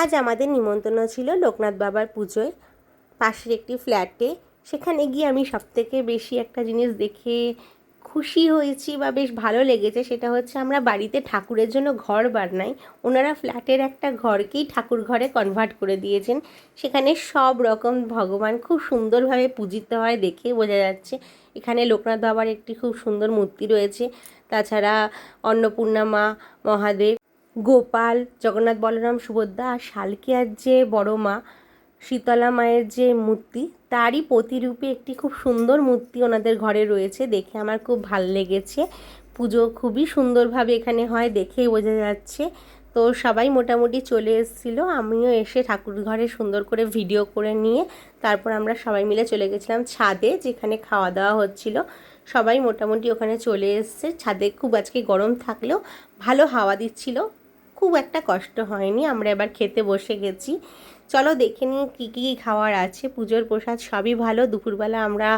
আজ আমাদের নিমন্ত্রণ ছিল লোকনাথ বাবার পুজোয় পাশের একটি ফ্ল্যাটে। সেখানে গিয়ে আমি সবথেকে বেশি একটা জিনিস দেখে খুশি হয়েছি বা বেশ ভালো লেগেছে, সেটা হচ্ছে আমরা বাড়িতে ঠাকুরের জন্য ঘর বানাই, ওনারা ফ্ল্যাটের একটা ঘরকেই ঠাকুর ঘরে কনভার্ট করে দিয়েছেন। সেখানে সব রকম ভগবান খুব সুন্দরভাবে পূজিত হয়, দেখে বোঝা যাচ্ছে। এখানে লোকনাথ বাবার একটি খুব সুন্দর মূর্তি রয়েছে, তাছাড়া অন্নপূর্ণা মা, মহাদেব, গোপাল, জগন্নাথ, বলরাম, সুভদ্রা আর শালকিয়ার যে বড় মা শীতলা মায়ের যে মূর্তি, তারই প্রতিরূপে একটি খুব সুন্দর মূর্তি ওনাদের ঘরে রয়েছে। দেখে আমার খুব ভাল লেগেছে। পুজো খুবই সুন্দরভাবে এখানে হয়, দেখেই বোঝা যাচ্ছে। তো সবাই মোটামুটি চলে এসেছিলো, আমিও এসে ঠাকুর ঘরে সুন্দর করে ভিডিও করে নিয়ে তারপর আমরা সবাই মিলে চলে গেছিলাম ছাদে, যেখানে খাওয়া দাওয়া হচ্ছিল। সবাই মোটামুটি ওখানে চলে এসছে। ছাদে খুব আজকে গরম থাকলেও ভালো হাওয়া দিচ্ছিল, খুব একটা কষ্ট হয়নি। আমরা এবার খেতে বসে গেছি। চলো দেখে নিই কী কী খাওয়ার আছে। পুজোর প্রসাদ সবই ভালো। দুপুরবেলা আমরা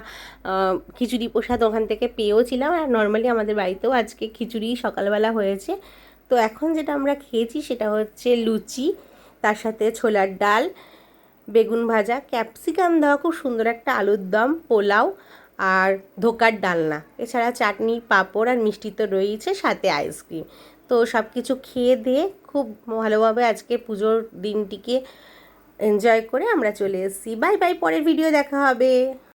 খিচুড়ি প্রসাদ ওখান থেকে পেয়েওছিলাম, আর নর্মালি আমাদের বাড়িতেও আজকে খিচুড়ি সকালবেলা হয়েছে। তো এখন যেটা আমরা খেয়েছি সেটা হচ্ছে লুচি, তার সাথে ছোলার ডাল, বেগুন ভাজা, ক্যাপসিকাম দেওয়া খুব সুন্দর একটা আলুর দম, পোলাও আর ধোকার ডালনা, এছাড়া চাটনি, পাঁপড় আর মিষ্টি তো রয়েছে, সাথে আইসক্রিম। তো সব কিছু খেয়ে দিয়ে খুব ভালোভাবে আজকে পুজোর দিনটিকে এনজয় করে আমরা চলে এসেছি। বাই বাই, পরের ভিডিও দেখা হবে।